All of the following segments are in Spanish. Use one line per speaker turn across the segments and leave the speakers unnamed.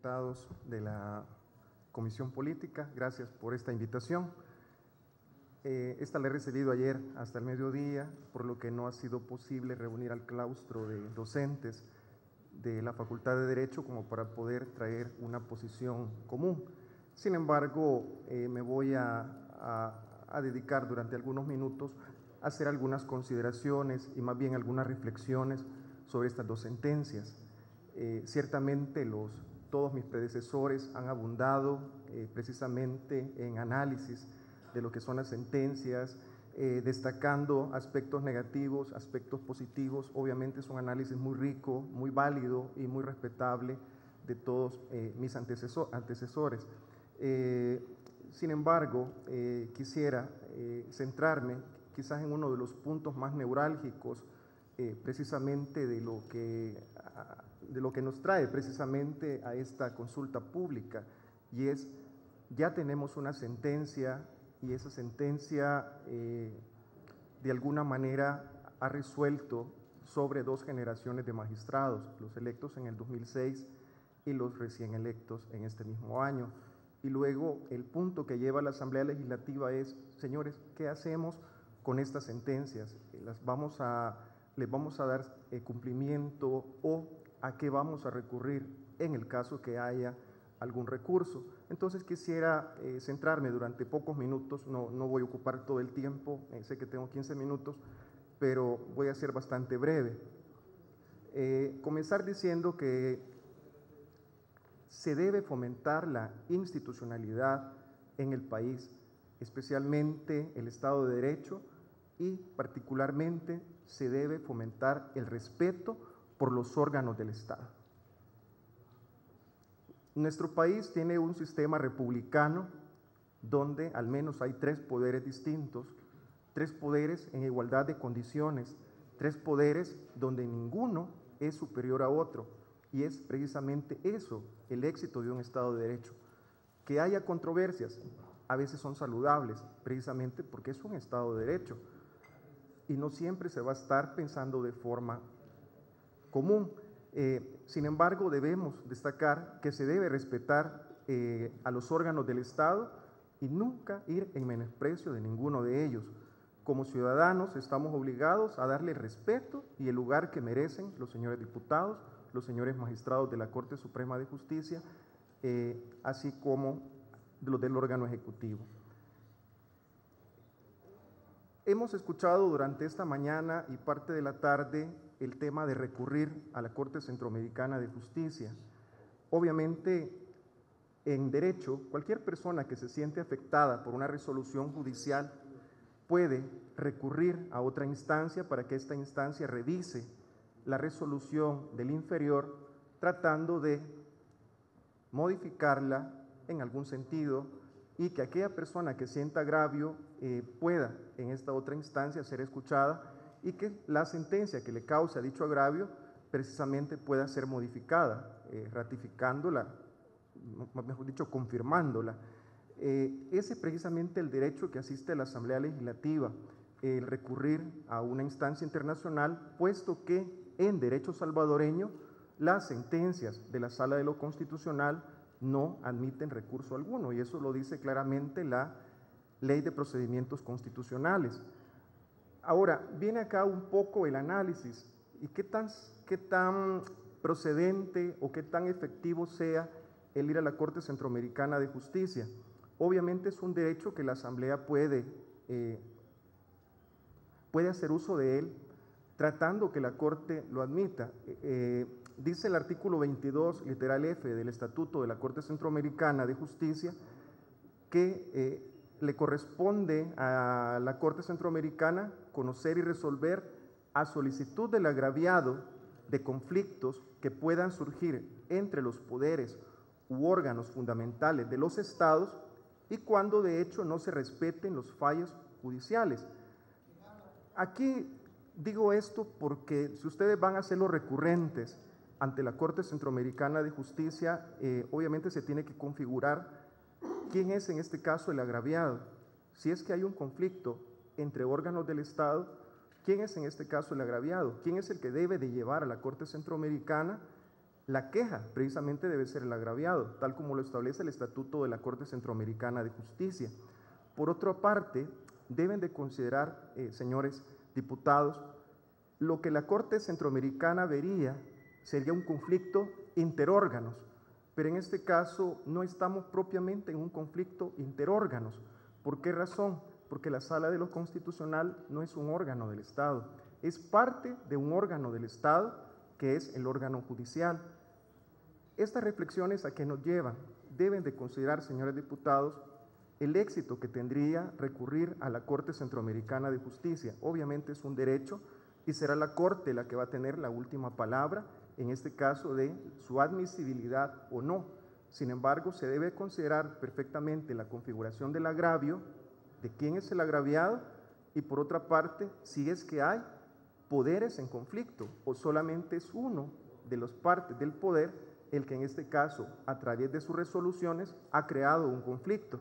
diputados de la Comisión Política, gracias por esta invitación. Esta la he recibido ayer hasta el mediodía, por lo que no ha sido posible reunir al claustro de docentes de la Facultad de Derecho como para poder traer una posición común. Sin embargo, me voy a dedicar durante algunos minutos a hacer algunas consideraciones y más bien algunas reflexiones sobre estas dos sentencias. Ciertamente todos mis predecesores han abundado precisamente en análisis de lo que son las sentencias, destacando aspectos negativos, aspectos positivos. Obviamente es un análisis muy rico, muy válido y muy respetable de todos mis antecesores. Sin embargo, quisiera centrarme quizás en uno de los puntos más neurálgicos precisamente de lo que nos trae precisamente a esta consulta pública, y es, ya tenemos una sentencia, y esa sentencia de alguna manera ha resuelto sobre dos generaciones de magistrados, los electos en el 2006 y los recién electos en este mismo año. Y luego el punto que lleva la Asamblea Legislativa es, señores, ¿qué hacemos con estas sentencias? ¿Les vamos a dar cumplimiento o a qué vamos a recurrir en el caso que haya algún recurso? Entonces quisiera centrarme durante pocos minutos, no voy a ocupar todo el tiempo, sé que tengo 15 minutos, pero voy a ser bastante breve. Comenzar diciendo que se debe fomentar la institucionalidad en el país, especialmente el Estado de Derecho, y particularmente se debe fomentar el respeto por los órganos del Estado. Nuestro país tiene un sistema republicano donde al menos hay tres poderes distintos, tres poderes en igualdad de condiciones, tres poderes donde ninguno es superior a otro, y es precisamente eso el éxito de un Estado de Derecho. Que haya controversias, a veces son saludables, precisamente porque es un Estado de Derecho, y no siempre se va a estar pensando de forma común. Sin embargo, debemos destacar que se debe respetar a los órganos del Estado y nunca ir en menosprecio de ninguno de ellos. Como ciudadanos estamos obligados a darle respeto y el lugar que merecen los señores diputados, los señores magistrados de la Corte Suprema de Justicia, así como los del órgano ejecutivo. Hemos escuchado durante esta mañana y parte de la tarde el tema de recurrir a la Corte Centroamericana de Justicia. Obviamente, en derecho, cualquier persona que se siente afectada por una resolución judicial puede recurrir a otra instancia para que esta instancia revise la resolución del inferior, tratando de modificarla en algún sentido, y que aquella persona que sienta agravio pueda en esta otra instancia ser escuchada, y que la sentencia que le causa dicho agravio precisamente pueda ser modificada, ratificándola, mejor dicho, confirmándola. Ese es precisamente el derecho que asiste a la Asamblea Legislativa, el recurrir a una instancia internacional, puesto que en derecho salvadoreño las sentencias de la Sala de lo Constitucional no admiten recurso alguno, y eso lo dice claramente la Ley de Procedimientos Constitucionales. Ahora, viene acá un poco el análisis, y qué tan procedente o qué tan efectivo sea el ir a la Corte Centroamericana de Justicia. Obviamente es un derecho que la Asamblea puede hacer uso de él, tratando que la Corte lo admita. Dice el artículo 22, literal F, del Estatuto de la Corte Centroamericana de Justicia, que le corresponde a la Corte Centroamericana conocer y resolver a solicitud del agraviado de conflictos que puedan surgir entre los poderes u órganos fundamentales de los estados, y cuando de hecho no se respeten los fallos judiciales. Aquí digo esto porque si ustedes van a hacerlo recurrentes ante la Corte Centroamericana de Justicia, obviamente se tiene que configurar quién es en este caso el agraviado. Si es que hay un conflicto entre órganos del Estado, ¿quién es en este caso el agraviado? ¿Quién es el que debe de llevar a la Corte Centroamericana La queja precisamente debe ser el agraviado, tal como lo establece el Estatuto de la Corte Centroamericana de Justicia. Por otra parte, deben de considerar, señores diputados, lo que la Corte Centroamericana vería sería un conflicto interórganos, pero en este caso no estamos propiamente en un conflicto interórganos. ¿Por qué razón? Porque la Sala de lo Constitucional no es un órgano del Estado, es parte de un órgano del Estado que es el órgano judicial. Estas reflexiones a que nos llevan deben de considerar, señores diputados, el éxito que tendría recurrir a la Corte Centroamericana de Justicia. Obviamente es un derecho y será la Corte la que va a tener la última palabra, en este caso de su admisibilidad o no. Sin embargo, se debe considerar perfectamente la configuración del agravio, de quién es el agraviado, y por otra parte, si es que hay poderes en conflicto o solamente es uno de las partes del poder el que en este caso, a través de sus resoluciones, ha creado un conflicto.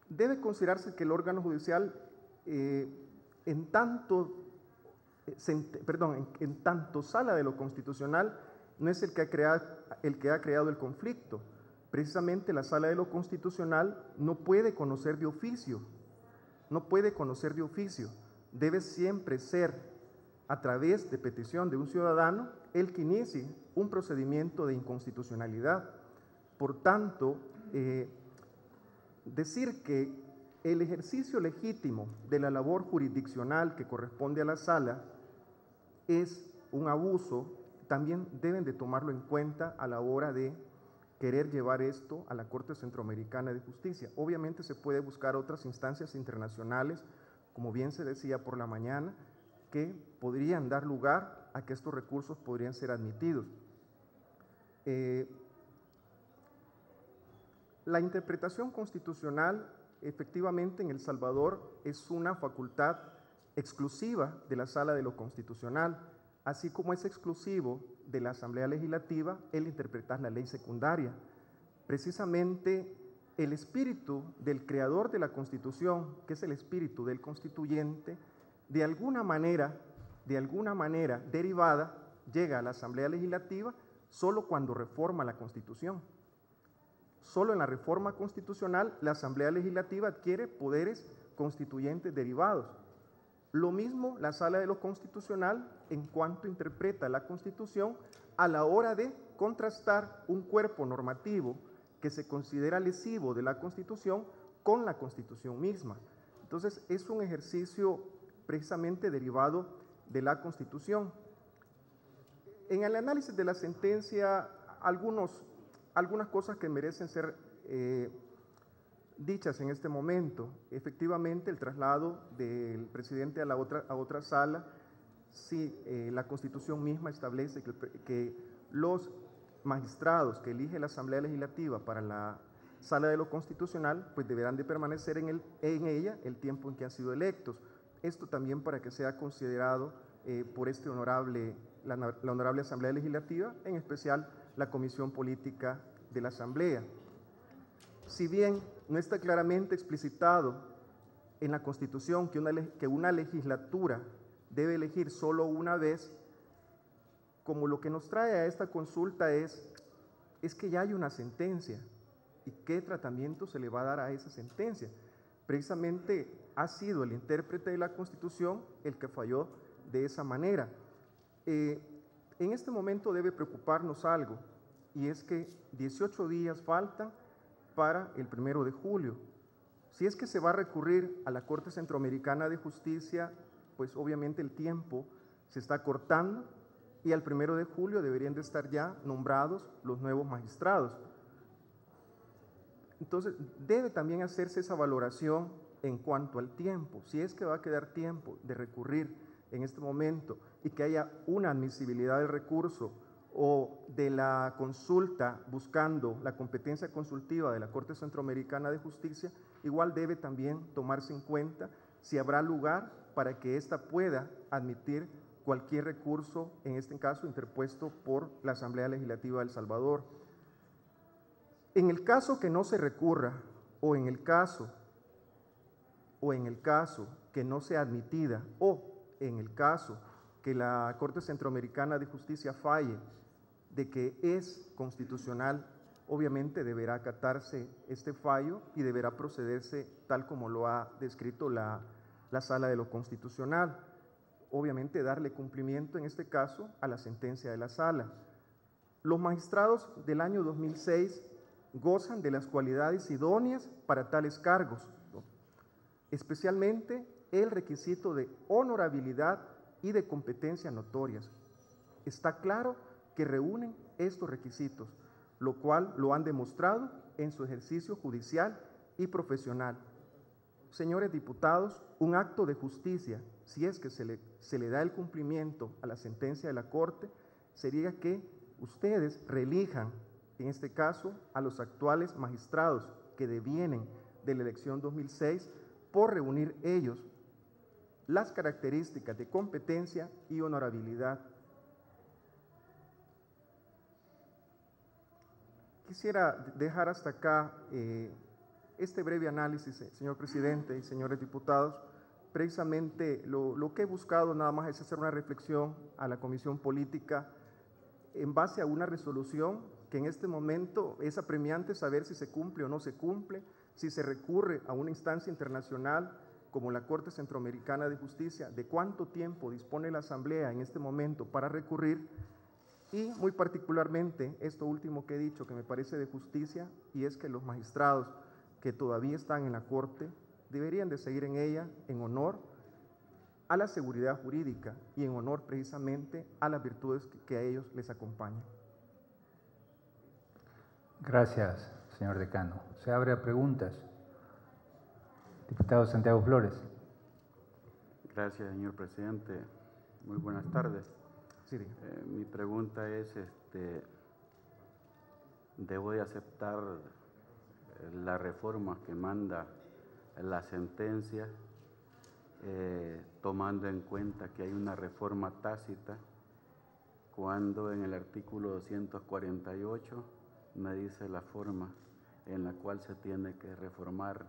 Debe considerarse que el órgano judicial, en tanto Sala de lo Constitucional, no es el que ha creado el conflicto. Precisamente la Sala de lo Constitucional no puede conocer de oficio, debe siempre ser a través de petición de un ciudadano el que inicie un procedimiento de inconstitucionalidad. Por tanto, decir que el ejercicio legítimo de la labor jurisdiccional que corresponde a la Sala es un abuso, también deben de tomarlo en cuenta a la hora de querer llevar esto a la Corte Centroamericana de Justicia. Obviamente se puede buscar otras instancias internacionales, como bien se decía por la mañana, que podrían dar lugar a que estos recursos podrían ser admitidos. La interpretación constitucional, efectivamente, en El Salvador es una facultad exclusiva de la Sala de lo Constitucional, así como es exclusivo de la Asamblea Legislativa el interpretar la ley secundaria. Precisamente el espíritu del creador de la Constitución, que es el espíritu del constituyente, de alguna manera derivada, llega a la Asamblea Legislativa solo cuando reforma la Constitución. Solo en la reforma constitucional la Asamblea Legislativa adquiere poderes constituyentes derivados. Lo mismo la Sala de lo Constitucional en cuanto interpreta la Constitución a la hora de contrastar un cuerpo normativo que se considera lesivo de la Constitución con la Constitución misma. Entonces, es un ejercicio precisamente derivado de la Constitución. En el análisis de la sentencia, algunas cosas que merecen ser dichas en este momento. Efectivamente, el traslado del presidente a otra sala, sí, la Constitución misma establece que los magistrados que elige la Asamblea Legislativa para la Sala de lo Constitucional, pues deberán de permanecer en ella el tiempo en que han sido electos. Esto también para que sea considerado por la honorable Asamblea Legislativa, en especial la Comisión Política de la Asamblea. Si bien no está claramente explicitado en la Constitución que una legislatura debe elegir solo una vez, como lo que nos trae a esta consulta es que ya hay una sentencia, ¿y qué tratamiento se le va a dar a esa sentencia? Precisamente ha sido el intérprete de la Constitución el que falló de esa manera. En este momento debe preocuparnos algo, y es que 18 días faltan para el 1 de julio. Si es que se va a recurrir a la Corte Centroamericana de Justicia, pues obviamente el tiempo se está cortando y al 1 de julio deberían de estar ya nombrados los nuevos magistrados. Entonces, debe también hacerse esa valoración en cuanto al tiempo. Si es que va a quedar tiempo de recurrir en este momento y que haya una admisibilidad del recurso o de la consulta buscando la competencia consultiva de la Corte Centroamericana de Justicia, igual debe también tomarse en cuenta si habrá lugar para que ésta pueda admitir cualquier recurso, en este caso interpuesto por la Asamblea Legislativa de El Salvador. En el caso que no se recurra o en el caso que no sea admitida o en el caso que la Corte Centroamericana de Justicia falle de que es constitucional, obviamente deberá acatarse este fallo y deberá procederse tal como lo ha descrito la Sala de lo Constitucional. Obviamente darle cumplimiento en este caso a la sentencia de la Sala. Los magistrados del año 2006 gozan de las cualidades idóneas para tales cargos, ¿no? Especialmente el requisito de honorabilidad y de competencia notorias. Está claro que reúnen estos requisitos, lo cual lo han demostrado en su ejercicio judicial y profesional. Señores diputados, un acto de justicia, si es que se le da el cumplimiento a la sentencia de la Corte, sería que ustedes reelijan, en este caso, a los actuales magistrados que devienen de la elección 2006 por reunir ellos las características de competencia y honorabilidad. Quisiera dejar hasta acá este breve análisis, señor presidente y señores diputados. Precisamente lo que he buscado nada más es hacer una reflexión a la Comisión Política en base a una resolución que en este momento es apremiante saber si se cumple o no se cumple, si se recurre a una instancia internacional como la Corte Centroamericana de Justicia, de cuánto tiempo dispone la Asamblea en este momento para recurrir, y muy particularmente esto último que he dicho que me parece de justicia, y es que los magistrados que todavía están en la Corte deberían de seguir en ella en honor a la seguridad jurídica y en honor precisamente a las virtudes que a ellos les acompañan.
Gracias, señor decano. Se abre a preguntas. Diputado Santiago Flores.
Gracias, señor presidente. Muy buenas tardes.
Sí,
mi pregunta es, ¿debo de aceptar la reforma que manda la sentencia, tomando en cuenta que hay una reforma tácita, cuando en el artículo 248 me dice la forma en la cual se tiene que reformar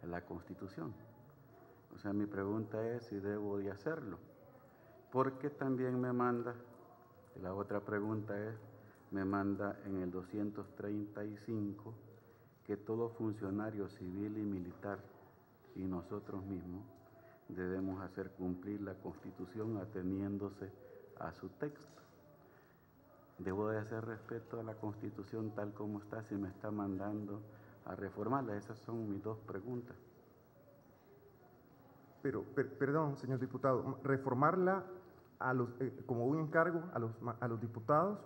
la Constitución? O sea, mi pregunta es si debo de hacerlo, porque también me manda, la otra pregunta es, me manda en el 235 que todo funcionario civil y militar y nosotros mismos debemos hacer cumplir la Constitución ateniéndose a su texto. ¿Debo de hacer respeto a la Constitución tal como está si me está mandando a reformarla? Esas son mis dos preguntas.
Pero, perdón, señor diputado, reformarla como un encargo a los diputados.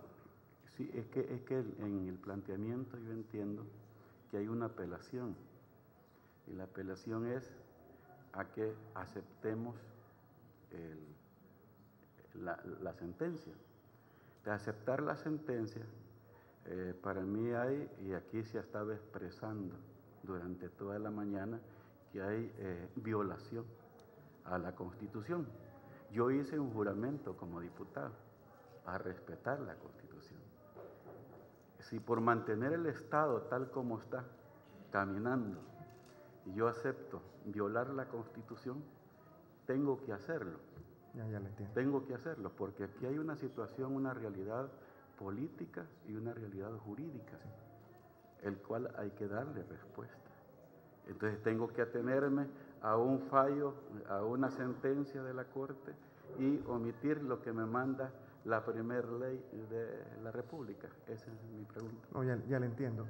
Sí, es que en el planteamiento yo entiendo que hay una apelación, y la apelación es a que aceptemos la sentencia. De aceptar la sentencia, para mí hay, y aquí se ha estado expresando durante toda la mañana, que hay violación a la Constitución. Yo hice un juramento como diputado a respetar la Constitución. Si por mantener el Estado tal como está, caminando, yo acepto violar la Constitución, tengo que hacerlo.
Ya le entiendo.
Tengo que hacerlo, porque aquí hay una situación, una realidad política y una realidad jurídica, sí, el cual hay que darle respuesta. Entonces tengo que atenerme a un fallo, a una sentencia de la Corte y omitir lo que me manda la primera ley de la República. Esa es mi pregunta.
No, ya le entiendo.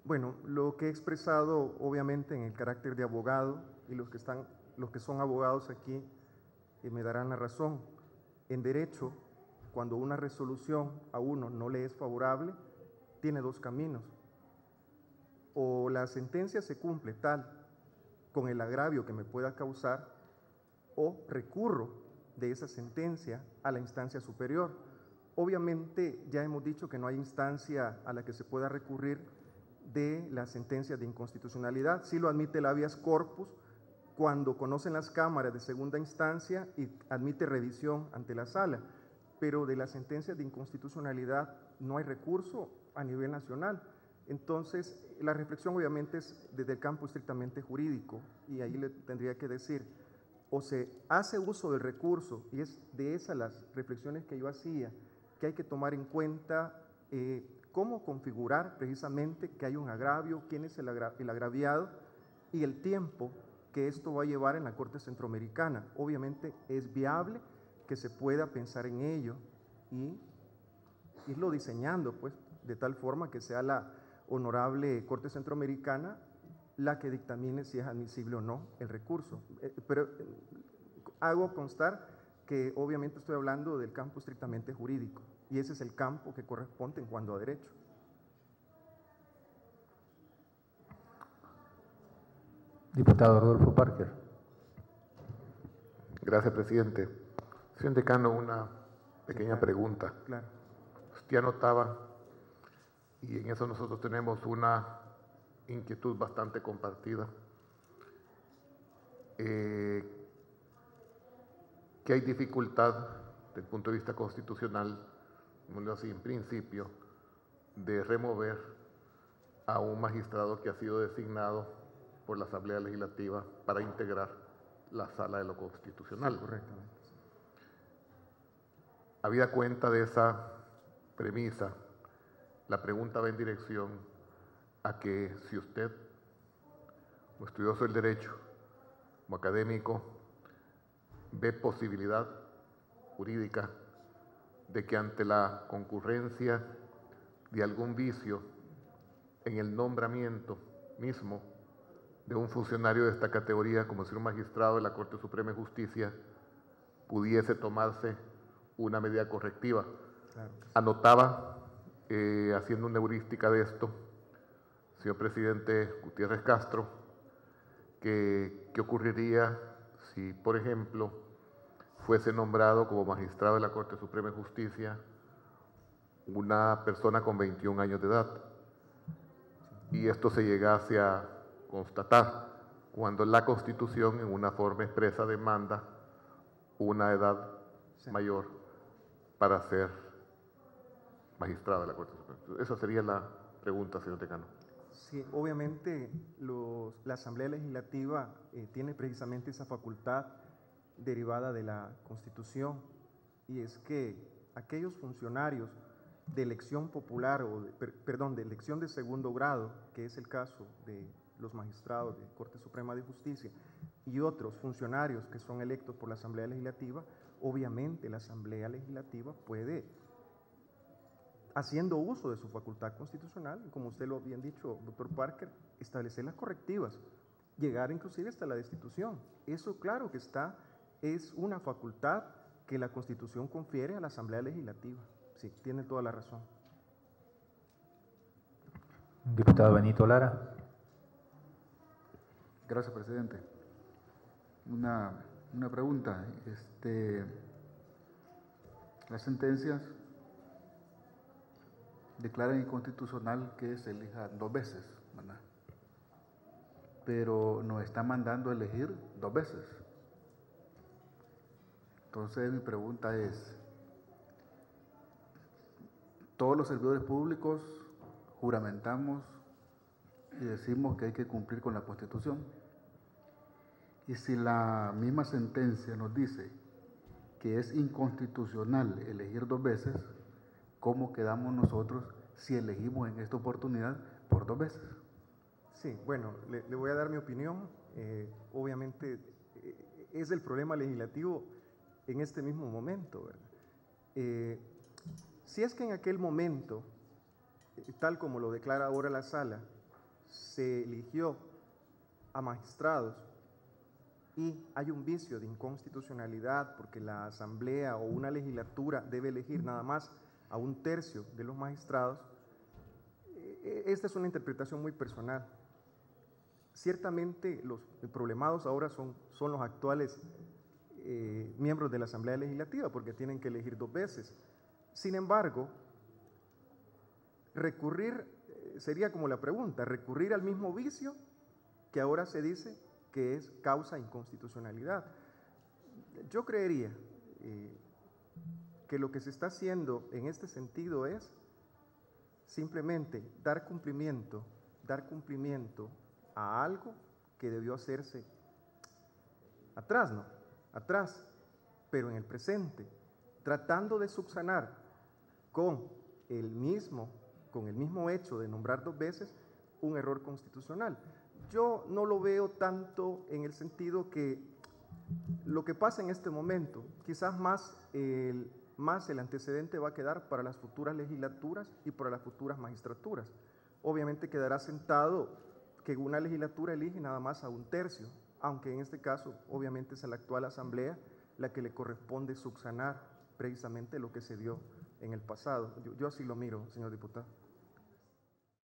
Bueno, lo que he expresado obviamente en el carácter de abogado, y los que son abogados aquí me darán la razón. En derecho, cuando una resolución a uno no le es favorable, tiene dos caminos. O la sentencia se cumple tal con el agravio que me pueda causar, o recurro de esa sentencia a la instancia superior. Obviamente ya hemos dicho que no hay instancia a la que se pueda recurrir de la sentencia de inconstitucionalidad. Sí lo admite el habeas corpus cuando conocen las cámaras de segunda instancia y admite revisión ante la sala, pero de la sentencia de inconstitucionalidad no hay recurso a nivel nacional. Entonces, la reflexión obviamente es desde el campo estrictamente jurídico, y ahí le tendría que decir, o se hace uso del recurso, y es de esas las reflexiones que yo hacía, que hay que tomar en cuenta cómo configurar precisamente que hay un agravio, quién es el agraviado y el tiempo que esto va a llevar en la Corte Centroamericana. Obviamente es viable que se pueda pensar en ello y irlo diseñando, pues, de tal forma que sea la honorable Corte Centroamericana la que dictamine si es admisible o no el recurso. Pero hago constar que obviamente estoy hablando del campo estrictamente jurídico, y ese es el campo que corresponde en cuanto a derecho.
Diputado Rodolfo Parker.
Gracias, presidente. Señor decano, una pequeña pregunta.
Claro.
Usted anotaba, y en eso nosotros tenemos una inquietud bastante compartida, que hay dificultad desde el punto de vista constitucional, digámoslo así, en principio, de remover a un magistrado que ha sido designado por la Asamblea Legislativa para integrar la Sala de lo Constitucional.
Sí, correctamente.
Habida cuenta de esa premisa, la pregunta va en dirección a que si usted, como estudioso del derecho, como académico, ve posibilidad jurídica de que ante la concurrencia de algún vicio en el nombramiento mismo de un funcionario de esta categoría, como ser un magistrado de la Corte Suprema de Justicia, pudiese tomarse una medida correctiva.
Claro.
Anotaba, haciendo una heurística de esto, señor presidente Gutiérrez Castro, que qué ocurriría si, por ejemplo, fuese nombrado como magistrado de la Corte Suprema de Justicia una persona con 21 años de edad, y esto se llegase a constatar cuando la Constitución en una forma expresa demanda una edad mayor para ser magistrado de la Corte Suprema. Esa sería la pregunta, señor decano.
Sí, obviamente la Asamblea Legislativa tiene precisamente esa facultad derivada de la Constitución, y es que aquellos funcionarios de elección popular o de elección de segundo grado, que es el caso de los magistrados de Corte Suprema de Justicia, y otros funcionarios que son electos por la Asamblea Legislativa, obviamente la Asamblea Legislativa puede, haciendo uso de su facultad constitucional, como usted lo bien dicho, doctor Parker, establecer las correctivas, llegar inclusive hasta la destitución. Eso claro que está, es una facultad que la Constitución confiere a la Asamblea Legislativa. Sí, tiene toda la razón.
Diputado Benito Lara.
Gracias, presidente. Una pregunta. Las sentencias declaran inconstitucional que se elija 2 veces, ¿verdad? Pero nos está mandando a elegir 2 veces. Entonces mi pregunta es, todos los servidores públicos juramentamos y decimos que hay que cumplir con la Constitución. Y si la misma sentencia nos dice que es inconstitucional elegir 2 veces, ¿cómo quedamos nosotros si elegimos en esta oportunidad por 2 veces?
Sí, bueno, le voy a dar mi opinión. Obviamente es el problema legislativo en este mismo momento, ¿verdad? Si es que en aquel momento, tal como lo declara ahora la Sala, se eligió a magistrados y hay un vicio de inconstitucionalidad porque la Asamblea o una legislatura debe elegir nada más a 1/3 de los magistrados, esta es una interpretación muy personal. Ciertamente los problemados ahora son los actuales miembros de la Asamblea Legislativa porque tienen que elegir 2 veces. Sin embargo, recurrir, sería como la pregunta, recurrir al mismo vicio que ahora se dice que es causa inconstitucionalidad. Yo creería que lo que se está haciendo en este sentido es simplemente dar cumplimiento a algo que debió hacerse atrás, ¿no? atrás, pero en el presente, tratando de subsanar con el mismo hecho de nombrar 2 veces un error constitucional. Yo no lo veo tanto en el sentido que lo que pasa en este momento, quizás más el antecedente va a quedar para las futuras legislaturas y para las futuras magistraturas. Obviamente quedará sentado que una legislatura elige nada más a 1/3, aunque en este caso obviamente es a la actual asamblea la que le corresponde subsanar precisamente lo que se dio en el pasado. Yo así lo miro, señor diputado.